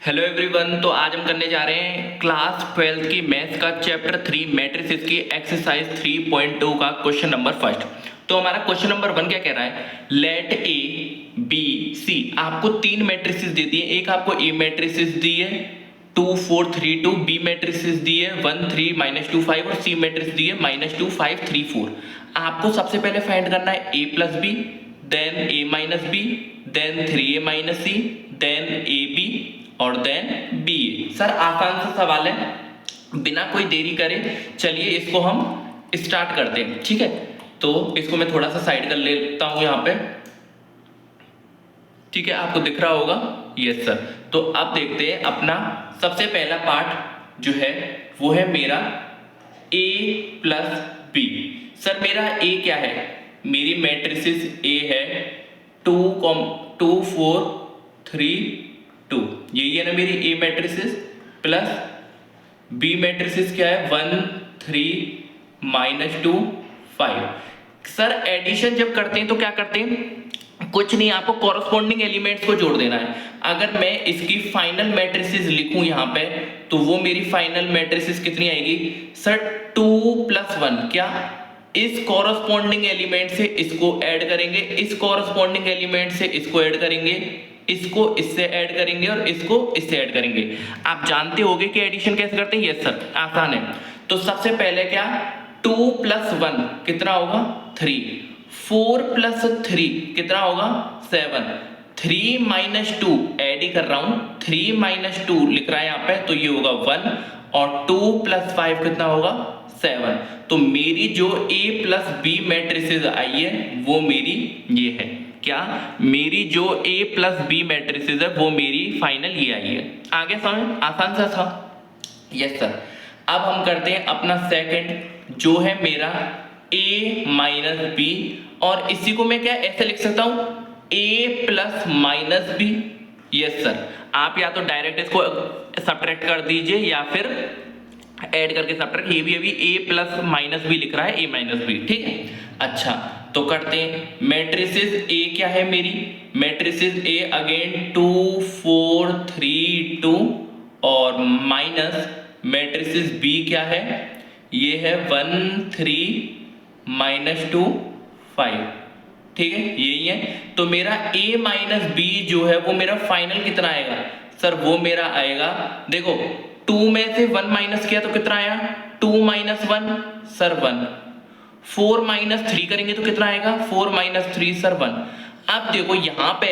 Hello everyone. तो आज हम करने जा रहे हैं क्लास 12 की मैथ्स का चैप्टर 3 मैट्रिसेस की एक्सरसाइज 3.2 का क्वेश्चन नंबर फर्स्ट। तो हमारा क्वेश्चन नंबर 1 क्या कह रहा है, लेट ए बी सी। आपको तीन मैट्रिसेस दे दिए, एक आपको ए मैट्रिसेस दी है 2 4 3 2, बी मैट्रिसेस दी है 1 3 -2 5 और सी मैट्रिक्स दी है -2 5 3 4। आपको सबसे पहले फाइंड करना है A plus B, then A minus B, then 3a minus C, then A B और देन बी। सर आसान सा सवाल है, बिना कोई देरी करे चलिए इसको हम स्टार्ट करते हैं। ठीक है, तो इसको मैं थोड़ा सा साइड कर लेता हूं यहां पे। ठीक है, आपको दिख रहा होगा। Yes sir. तो अब देखते हैं अपना सबसे पहला पार्ट जो है वो है मेरा a प्लस बी। सर मेरा a क्या है, मेरी मैट्रिसेस a है 2 4 3 2, यही है ना मेरी ए मैट्रिसेस, प्लस बी मैट्रिसेस क्या है 1 3 -2 5। सर एडिशन जब करते हैं तो क्या करते हैं, कुछ नहीं, आपको कॉरस्पॉन्डिंग एलिमेंट्स को जोड़ देना है। अगर मैं इसकी फाइनल मैट्रिसेस लिखूं यहाँ पे, तो वो मेरी फाइनल मैट्रिसेस कितनी आएगी सर 2 + 1, क्या इस कॉरस्पॉन्डिंग एलिमेंट से इसको ऐड करेंगे, इस कॉरस्पॉन्डिंग एलिमेंट से इसको ऐड करेंगे, इसको इससे ऐड करेंगे और इसको इससे ऐड करेंगे। आप जानते होंगे कि एडिशन कैसे करते हैं। यस सर, आसान है। तो सबसे पहले क्या, 2 + 1 कितना होगा 3, 4 + 3 कितना होगा 7, 3 - 2 ऐड ही कर रहा हूं, 3 - 2 लिख रहा है यहाँ पे, तो ये होगा 1 और 2 + 5 कितना होगा 7। तो मेरी जो a प्लस बी मैट्रिसेस आई है वो मेरी ये है, क्या मेरी जो a प्लस बी मैट्रिसेस है वो मेरी फाइनल ये आई है। आगे समझ, आसान सा था। Yes sir. अब हम करते हैं अपना सेकंड जो है मेरा a माइनस बी, और इसी को मैं क्या ऐसे लिख सकता हूं a plus minus B. Yes sir, आप या तो डायरेक्ट इसको सब्ट्रैक्ट कर दीजिए या फिर ऐड करके सब्ट्रैक्ट, ये भी अभी a प्लस माइनस बी लिख रहा है, a माइनस बी। ठीक है, अच्छा तो करते हैं। मैट्रिसेस a क्या है मेरी, मैट्रिसेस a अगेन 2 4 3 2 और माइनस मैट्रिसेस b क्या है, ये है 1 3 -2 5। ठीक है, यही है। तो मेरा a माइनस बी जो है वो मेरा फाइनल कितना आएगा सर, वो मेरा आएगा, देखो 2 में से 1 माइनस किया तो कितना आया 2 - 1 सर 1, 4 - 3 करेंगे तो कितना आएगा 4 - 3 सर 1। अब देखो यहाँ पे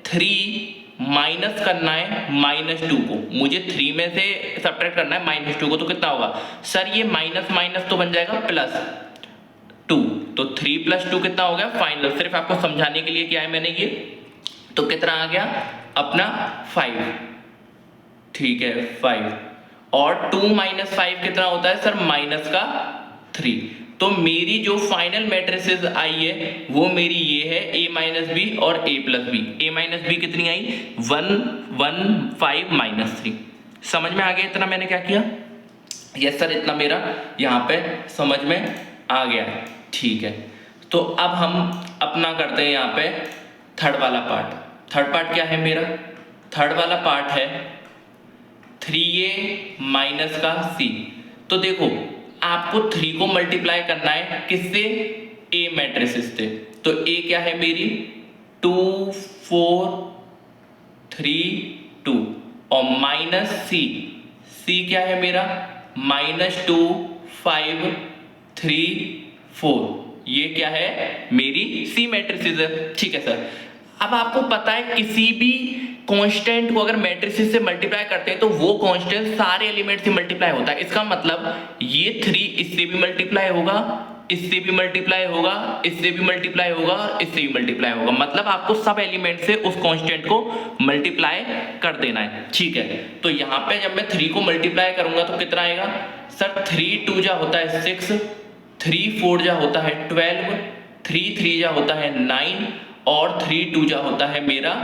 3 माइनस करना है -2 को, मुझे 3 में से सब्ट्रैक्ट करना है -2 को, तो कितना होगा सर, ये माइनस माइनस तो बन जाएगा +2, तो 3 + 2 कितना हो गया फाइनल। सिर्फ आपको समझाने के लिए क्या है मैंने ये, तो कितना आ गया अपना 5। ठीक है 5, और 2 - 5 कितना होता है सर -3। तो मेरी जो फाइनल मैट्रिसेस आई है वो मेरी ये है a माइनस बी और a plus B. a minus B कितनी आई 1 1 5 -3। समझ में आ गया इतना मैंने क्या किया। यस सर, इतना मेरा यहाँ पे समझ में आ गया। ठीक है, तो अब हम अपना करते हैं यहाँ पे थर्ड वाला पार्ट। थर्ड पार्ट क्या है मेरा, थर्ड वाला पार्ट है 3a माइनस का c। तो देखो आपको 3 को मल्टीप्लाई करना है किससे, a मैट्रिसेस से। तो a क्या है मेरी 2 4 3 2 और माइनस c क्या है मेरा -2 5 3 4, ये क्या है मेरी c मैट्रिसेस है। ठीक है सर। अब आपको पता है किसी भी कांस्टेंट को अगर मैट्रिसेस से मल्टीप्लाई करते हैं तो वो कांस्टेंट सारे एलिमेंट से मल्टीप्लाई होता है। इसका मतलब ये 3 इससे भी मल्टीप्लाई होगा, इससे भी मल्टीप्लाई होगा, इससे भी मल्टीप्लाई होगा और इससे भी मल्टीप्लाई होगा। मतलब आपको सब एलिमेंट से उस कांस्टेंट को मल्टीप्लाई कर देना है। ठीक है, तो यहाँ पे जब मैं 3 को मल्टीप्लाई करूंगा तो कितना आएगा सर, 3 2 जा होता है 6, 3 4 जा होता है 12, 3 3 जा होता है 9 और 3 2 जा होता है मेरा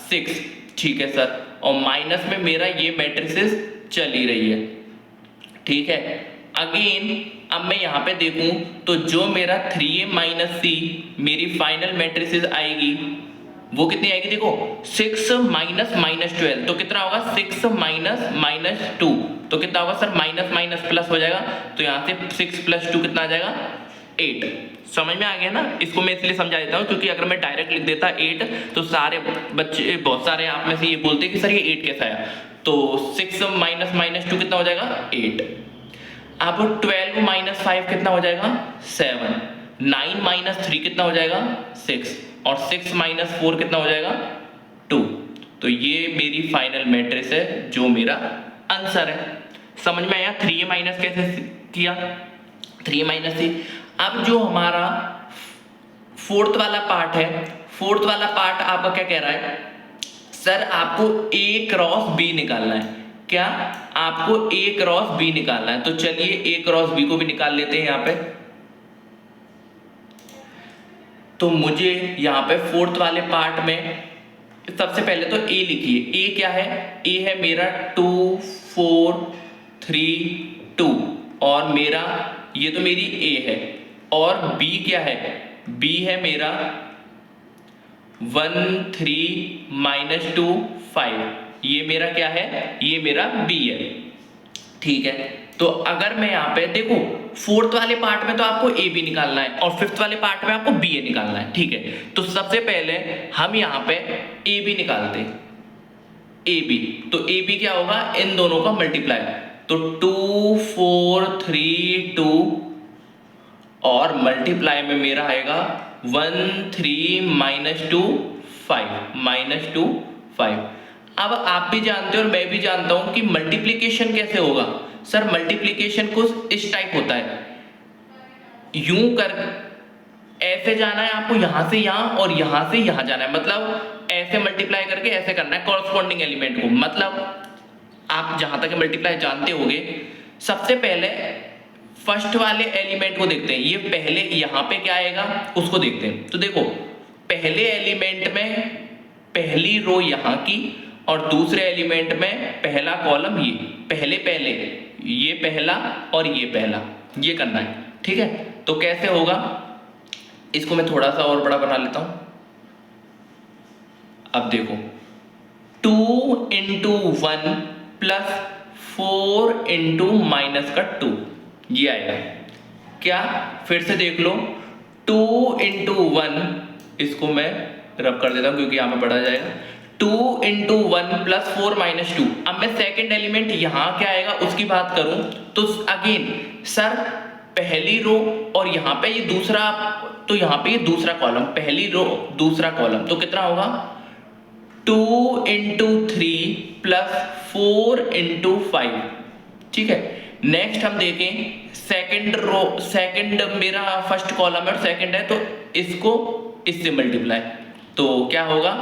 6। ठीक है सर, और माइनस में मेरा ये मैट्रिसेस चल ही रही है। ठीक है, अगेन अब मैं यहाँ पे देखूं तो जो मेरा 3a - c मेरी फाइनल मैट्रिसेस आएगी वो कितनी आएगी देखो 6 माइनस माइनस 12 तो कितना होगा 6 माइनस माइनस 2 तो कितना होगा सर माइनस माइनस प्लस हो जाएगा तो यहाँ से 6 प्लस 2 कितना आ जाएगा 8। समझ में आ गया ना। इसको मैं इसलिए समझा देता हूँ क्योंकि अगर मैं डायरेक्ट लिख देता 8 तो सारे बच्चे बहुत सारे आप में से ये बोलते कि सर ये 8 कैसा आया। तो 6 माइनस माइनस 2 कितना हो जाएगा 8। अब 12 माइनस 5 कितना हो जाएगा 7। 9 माइनस 3 कितना हो जाएगा 6 और 6 माइनस 4 कितना हो जाएगा 2। तो ये मेरी फाइनल मैट्रिक्स है जो मेरा आंसर है। समझ में आया 3a माइनस कैसे किया 3a माइनस थी। अब जो हमारा फोर्थ वाला पार्ट है, फोर्थ वाला पार्ट आपका क्या कह रहा है सर आपको a क्रॉस b निकालना है। क्या आपको a क्रॉस b निकालना है। तो चलिए a क्रॉस b को भी निकाल लेते हैं यहाँ पे। तो मुझे यहाँ पे फोर्थ वाले पार्ट में सबसे पहले तो a लिखिए। a क्या है a है मेरा 2 4 3 2 और मेरा ये तो मेरी a है और b क्या है b है मेरा 1 3 माइनस 2 5 ये मेरा क्या है ये मेरा b है। ठीक है तो अगर मैं यहाँ पे देखो फोर्थ वाले पार्ट में तो आपको ए बी निकालना है और फिफ्थ वाले पार्ट में आपको बी ए निकालना है। ठीक है तो सबसे पहले हम यहाँ पे ए बी निकालते हैं। ए बी तो ए बी क्या होगा इन दोनों का मल्टीप्लाई तो 2 4 3 2 और मल्टीप्लाई में मेरा आएगा 1 3 माइनस 2 5 माइनस 2 5। अब आप भी जानते हो और मैं भी जानता हूं कि मल्टीप्लिकेशन कैसे होगा। सर मल्टीप्लिकेशन कुछ इस टाइप होता है यूं कर ऐसे जाना है आपको यहां से यहां और यहां से यहां जाना है मतलब ऐसे मल्टीप्लाई करके ऐसे करना है कॉरस्पॉन्डिंग एलिमेंट को। मतलब आप जहां तक मल्टीप्लाई जानते होंगे सबसे पहले फर्स्ट वाले एलिमेंट को देखते हैं। ये पहले यहां पे क्या आएगा उसको देखते हैं। तो देखो पहले एलिमेंट में पहली रो यहां की और दूसरे एलिमेंट में पहला कॉलम ये पहले पहले ये पहला और ये पहला ये करना है। ठीक है तो कैसे होगा इसको मैं थोड़ा सा और बड़ा बना लेता हूं। अब देखो 2 इंटू 1 प्लस 4 इंटू माइनस का 2 ये आएगा। क्या फिर से देख लो 2 इंटू 1 इसको मैं रब कर देता हूं क्योंकि यहां पे पढ़ा जाएगा 2 इंटू 1 प्लस 4 माइनस 2। अब मैं सेकेंड एलिमेंट यहां क्या आएगा उसकी बात करूं तो अगेन सर पहली रो और यहां पे ये दूसरा तो यहां पे ये दूसरा कॉलम पहली रो दूसरा कॉलम तो कितना होगा 2 इंटू 3 प्लस 4 इंटू 5। ठीक है नेक्स्ट हम देखें सेकंड रो सेकंड मेरा फर्स्ट कॉलम है और सेकंड है तो इसको इससे मल्टीप्लाई तो क्या होगा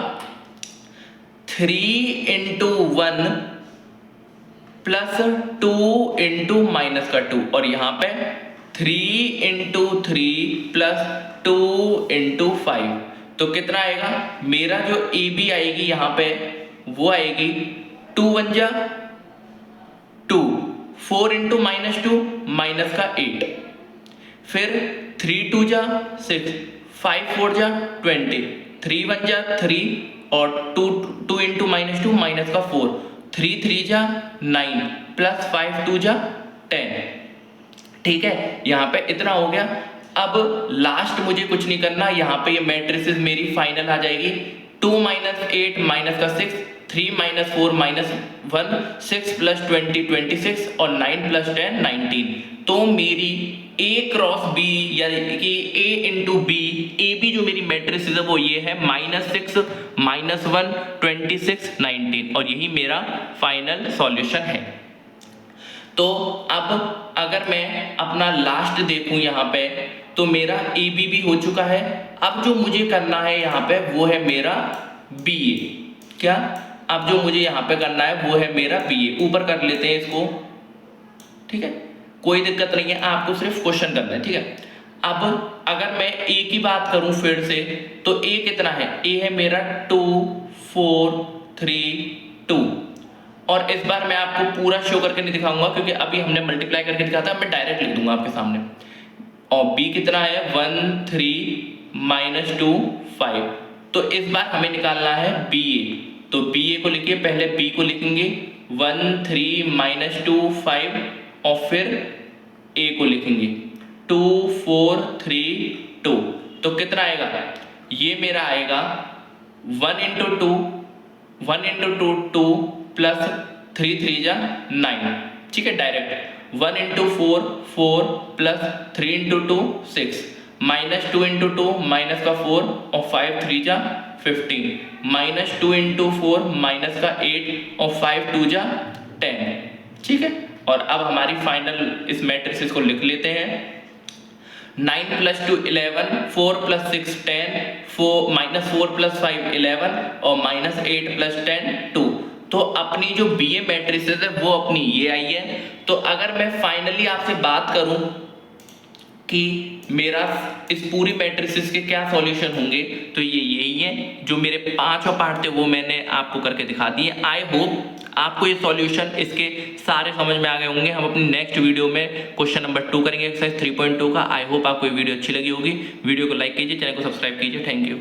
3 इंटू 1 प्लस 2 इंटू माइनस का 2 और यहां पे 3 इंटू 3 प्लस 2 इंटू 5 तो कितना आएगा मेरा जो ए बी आएगी यहां पे वो आएगी 2 1 जा 2 4 इंटू माइनस 2 माइनस का 8 फिर 3 2 जा 6 5 4 जा 20 3 1 जा 3 और 2 इंटू माइनस 2 माइनस का 4 3 3 जा 9 प्लस 5 2 जा 10। ठीक है यहाँ पे इतना हो गया। अब लास्ट मुझे कुछ नहीं करना यहाँ पे ये मैट्रिसेस मेरी फाइनल आ जाएगी 2 माइनस 8 माइनस का 6 3 माइनस 4 माइनस 1 6 प्लस 20 26 और 9 प्लस 10 19। तो मेरी a क्रॉस b यानी कि a into B A B जो मेरी मैट्रिसेस है वो ये है -6 -1 26 19 और यही मेरा फाइनल सॉल्यूशन है। तो अब अगर मैं अपना लास्ट देखूं यहाँ पे तो मेरा ए बी भी हो चुका है। अब जो मुझे करना है यहाँ पे वो है मेरा बी ए। क्या अब जो मुझे यहाँ पे करना है वो है मेरा बी ए। ऊपर कर लेते हैं इसको। ठीक है कोई दिक्कत नहीं है आपको सिर्फ क्वेश्चन करना है। ठीक है अब अगर मैं ए की बात करूं फिर से तो ए कितना है ए है मेरा 2 4 3 2 और इस बार मैं आपको पूरा शो करके नहीं दिखाऊंगा क्योंकि अभी हमने मल्टीप्लाई करके दिखा था। मैं डायरेक्ट लिख दूंगा आपके सामने। और b कितना है 1 3 -2 5 तो इस बार हमें निकालना है बी ए। तो बी ए को लिखिए, पहले बी को लिखेंगे 1 3 - 2 5 और फिर ए को लिखेंगे 2 4 3 2। तो कितना आएगा, ये मेरा आएगा 1 × 2 1 × 2 2 प्लस 3 3 जा 9। ठीक है, डायरेक्ट 1 × 4 4 प्लस 3 × 2 6 -2 × 2 माइनस का 4 और 5 3 जा 15 -2 × 4 माइनस का 8 और 5 2 जा 10। ठीक है, और अब हमारी फाइनल इस मैट्रिक्स को लिख लेते हैं। 9 + 2 11 4 + 6 10 4 -4 + 5 11 और -8 + 10 2। तो अपनी जो बी ए मैट्रिसेस है वो अपनी ये आई है। तो अगर मैं फाइनली आपसे बात करूं कि मेरा इस पूरी मैट्रिसेस के क्या सॉल्यूशन होंगे, तो ये यही है। जो मेरे 5 पार्ट थे वो मैंने आपको करके दिखा दिए। आई होप आपको ये सॉल्यूशन इसके सारे समझ में आ गए होंगे। हम अपनी नेक्स्ट वीडियो में क्वेश्चन नंबर 2 करेंगे, एक्सरसाइज 3.2 का। आई होप आपको ये वीडियो अच्छी लगी होगी। वीडियो को लाइक कीजिए, चैनल को सब्सक्राइब कीजिए। Thank you.